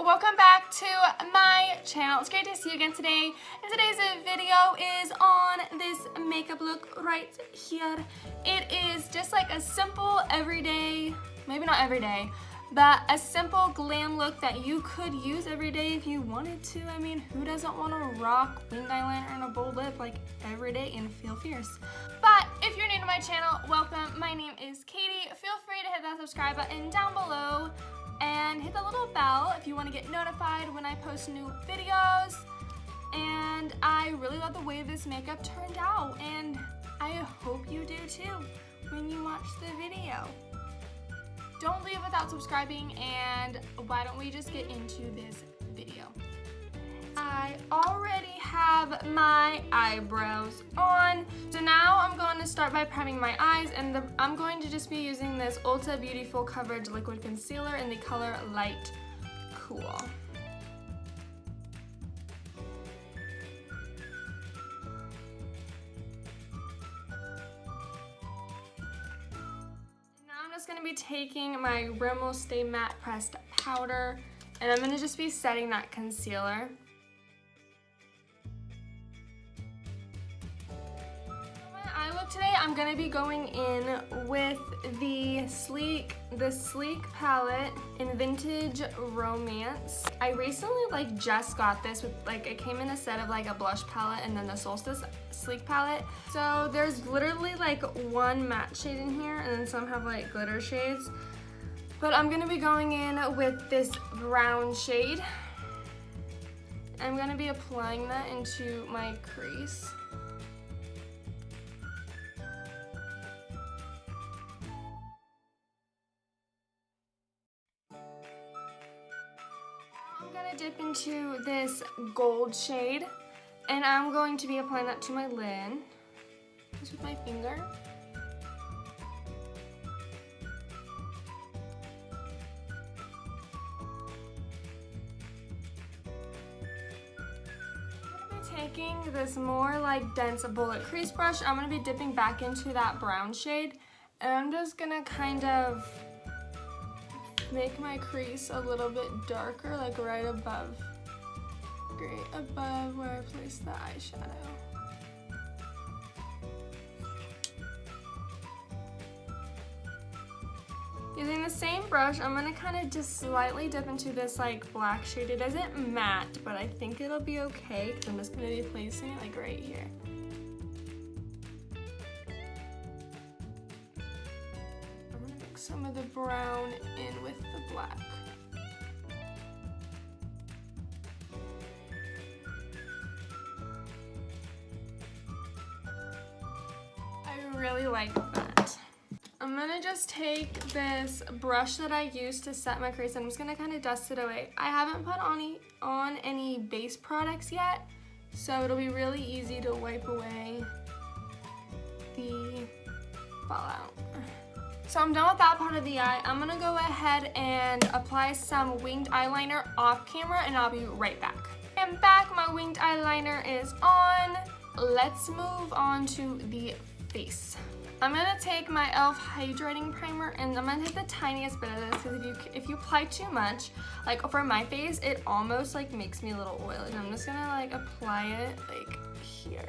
welcome back to my channel. It's great to see you again today. And today's video is on this makeup look right here. It is just like a simple everyday, maybe not everyday, but a simple glam look that you could use every day if you wanted to. I mean, who doesn't want to rock winged eyeliner and a bold lip like every day and feel fierce? But if you're new to my channel, welcome. My name is Katie. Feel free to hit that subscribe button down below and hit the little bell if you want to get notified when I post new videos. And I really love the way this makeup turned out, and I hope you do too when you watch the video. Don't leave without subscribing, and why don't we just get into this video. I already have my eyebrows on, so now I'm going to start by priming my eyes, and I'm going to just be using this Ulta Beauty Full Coverage Liquid Concealer in the color Light Cool. Now I'm just going to be taking my Rimmel Stay Matte Pressed Powder, and I'm going to just be setting that concealer. Today I'm going to be going in with the Sleek palette in Vintage Romance. I recently just got this with it came in a set of a blush palette and then the Solstice Sleek palette. So there's literally one matte shade in here and then some have glitter shades. But I'm going to be going in with this brown shade. I'm going to be applying that into my crease. Dip into this gold shade, and I'm going to be applying that to my lid just with my finger. I'm going to be taking this more dense bullet crease brush. I'm going to be dipping back into that brown shade, and I'm just going to kind of make my crease a little bit darker, right above where I placed the eyeshadow. Using the same brush, I'm gonna kind of just slightly dip into this black shade. It isn't matte, but I think it'll be okay because I'm just gonna be placing it right here. Some of the brown in with the black. I really like that. I'm gonna just take this brush that I used to set my crease and I'm just gonna kind of dust it away. I haven't put on any base products yet, so it'll be really easy to wipe away the fallout. So I'm done with that part of the eye. I'm gonna go ahead and apply some winged eyeliner off camera and I'll be right back. I'm back, my winged eyeliner is on. Let's move on to the face. I'm gonna take my e.l.f. Hydrating Primer and I'm gonna take the tiniest bit of this because if you apply too much, for my face, it almost makes me a little oily. And I'm just gonna apply it here.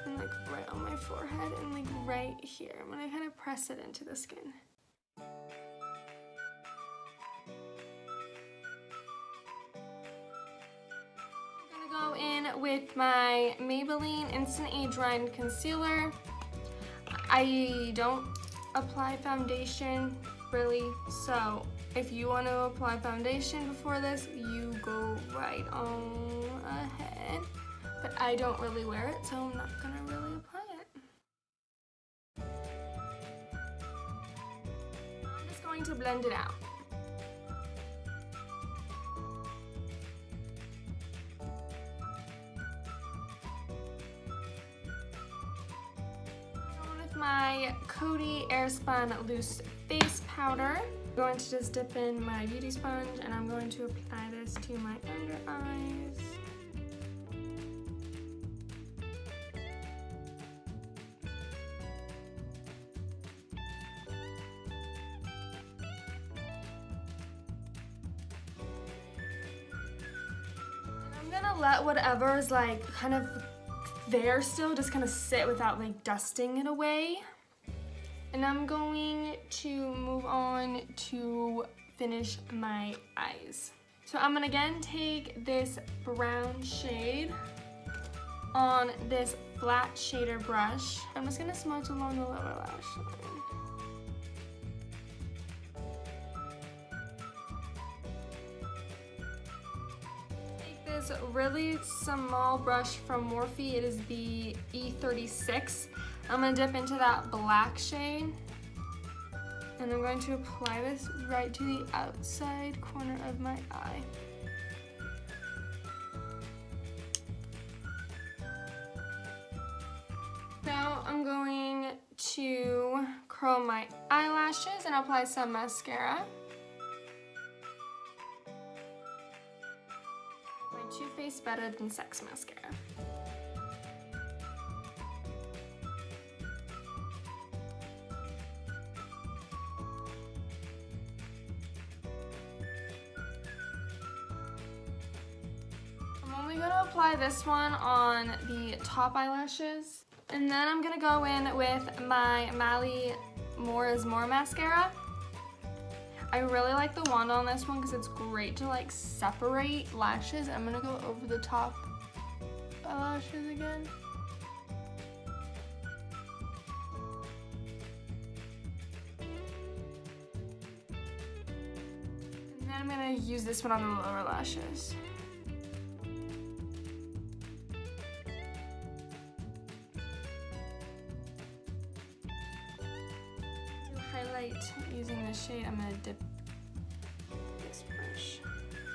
And right on my forehead and right here. I'm gonna kind of press it into the skin. I'm gonna go in with my Maybelline Instant Age Ride Concealer. I don't apply foundation really, so if you want to apply foundation before this, you go right on ahead. But I don't really wear it, so I'm not gonna really apply it. I'm just going to blend it out. Going with my Coty Airspun Loose Face Powder. I'm going to just dip in my beauty sponge and I'm going to apply this to my under eyes. gonna let whatever is like kind of there still just kind of sit without like dusting it away. And I'm going to move on to finish my eyes. So I'm gonna again take this brown shade on this flat shader brush. I'm just gonna smudge along the lower lash line. Take this really small brush from Morphe. It is the E36. I'm gonna dip into that black shade, and I'm going to apply this right to the outside corner of my eye. Now I'm going to curl my eyelashes and apply some mascara. My Too Faced Better Than Sex mascara. I'm only going to apply this one on the top eyelashes. And then I'm gonna go in with my Mally More is More mascara. I really like the wand on this one because it's great to like separate lashes. I'm gonna go over the top eyelashes again. And then I'm gonna use this one on the lower lashes. Highlight using this shade, I'm gonna dip this brush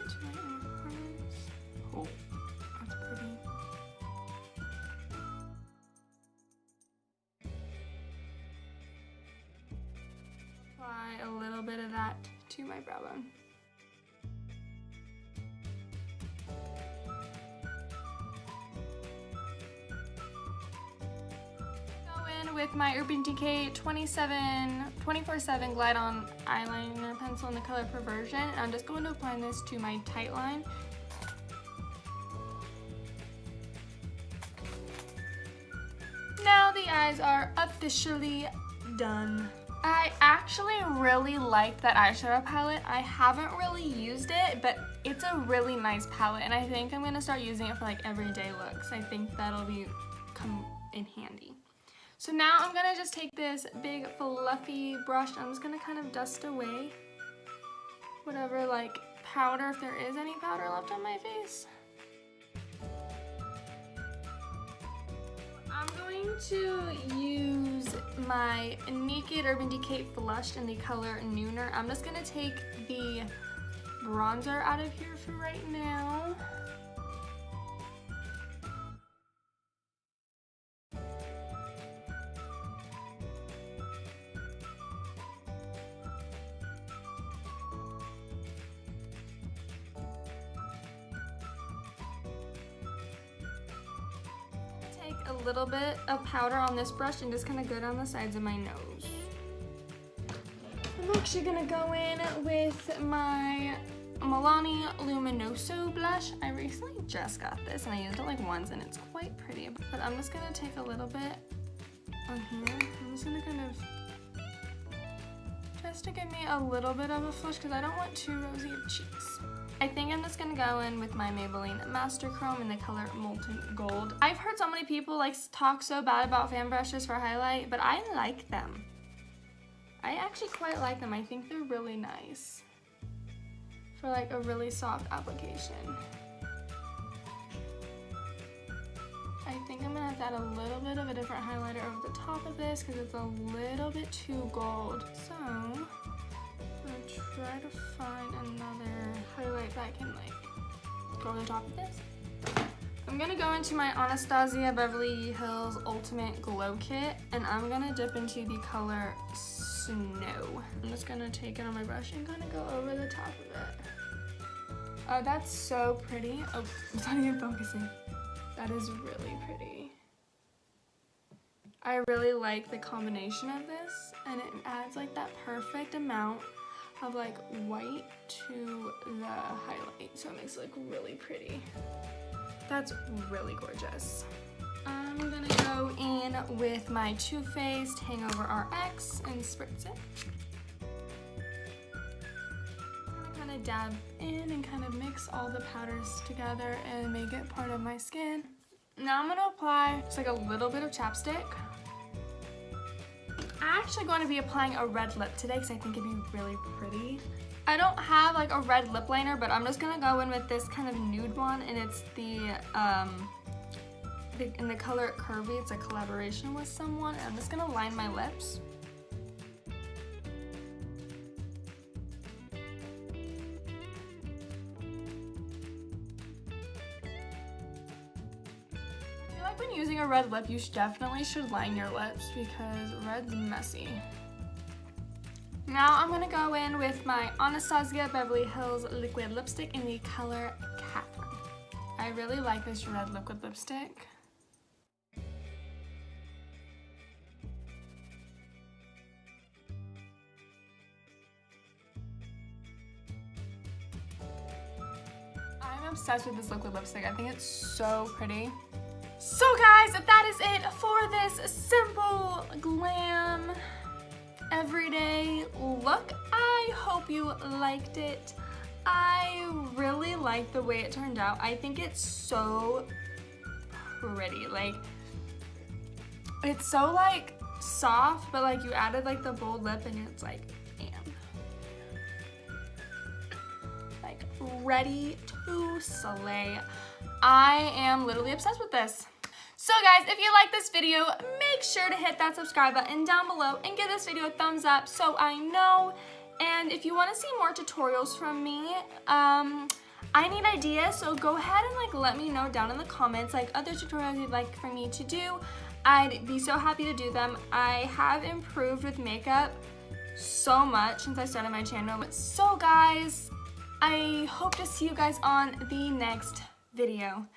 into my inner corners. Oh, that's pretty. Apply a little bit of that to my brow bone. With my Urban Decay 24/7 Glide On Eyeliner Pencil in the color Perversion. And I'm just going to apply this to my tight line. Now the eyes are officially done. I actually really like that eyeshadow palette. I haven't really used it, but it's a really nice palette, and I think I'm going to start using it for like everyday looks. I think that'll come in handy. So now I'm gonna just take this big fluffy brush. I'm just gonna kind of dust away whatever like powder, if there is any powder left on my face. I'm going to use my Naked Urban Decay Flush in the color Nooner. I'm just gonna take the bronzer out of here for right now. A little bit of powder on this brush and just kind of go down the sides of my nose. I'm actually gonna go in with my Malani Luminoso blush. I recently just got this and I used it like once and it's quite pretty. But I'm just gonna take a little bit on here. I'm just gonna kind of just to give me a little bit of a flush because I don't want too rosy of cheeks. I think I'm just gonna go in with my Maybelline Master Chrome in the color Molten Gold. I've heard so many people like talk so bad about fan brushes for highlight, but I like them. I actually quite like them. I think they're really nice for like a really soft application. I think I'm gonna have to add a little bit of a different highlighter over the top of this because it's a little bit too gold. So I'm gonna try to find another highlight that can like go over the top of this. I'm gonna go into my Anastasia Beverly Hills Ultimate Glow Kit and I'm gonna dip into the color Snow. I'm just gonna take it on my brush and kind of go over the top of it. Oh, that's so pretty. Oh, it's not even focusing. That is really pretty. I really like the combination of this and it adds like that perfect amount of like white to the highlight, so it makes it look really pretty. That's really gorgeous. I'm gonna go in with my Too Faced Hangover RX and spritz it. Kind of dab in and kind of mix all the powders together and make it part of my skin. Now I'm gonna apply just like a little bit of chapstick. I'm actually going to be applying a red lip today because I think it'd be really pretty. I don't have like a red lip liner, but I'm just gonna go in with this kind of nude one, and it's in the color Curvii. It's a collaboration with someone, and I'm just gonna line my lips. When using a red lip, you definitely should line your lips because red's messy. Now I'm gonna go in with my Anastasia Beverly Hills liquid lipstick in the color Kathryn. I really like this red liquid lipstick. I'm obsessed with this liquid lipstick. I think it's so pretty. So guys, that is it for this simple glam everyday look. I hope you liked it. I really like the way it turned out. I think it's so pretty. Like, it's so like soft, but like you added like the bold lip and it's like, damn. Like ready to slay. I am literally obsessed with this. So guys, if you like this video, make sure to hit that subscribe button down below and give this video a thumbs up so I know. And if you want to see more tutorials from me, I need ideas, so go ahead and like let me know down in the comments like other tutorials you'd like for me to do. I'd be so happy to do them. I have improved with makeup so much since I started my channel. So guys, I hope to see you guys on the next video.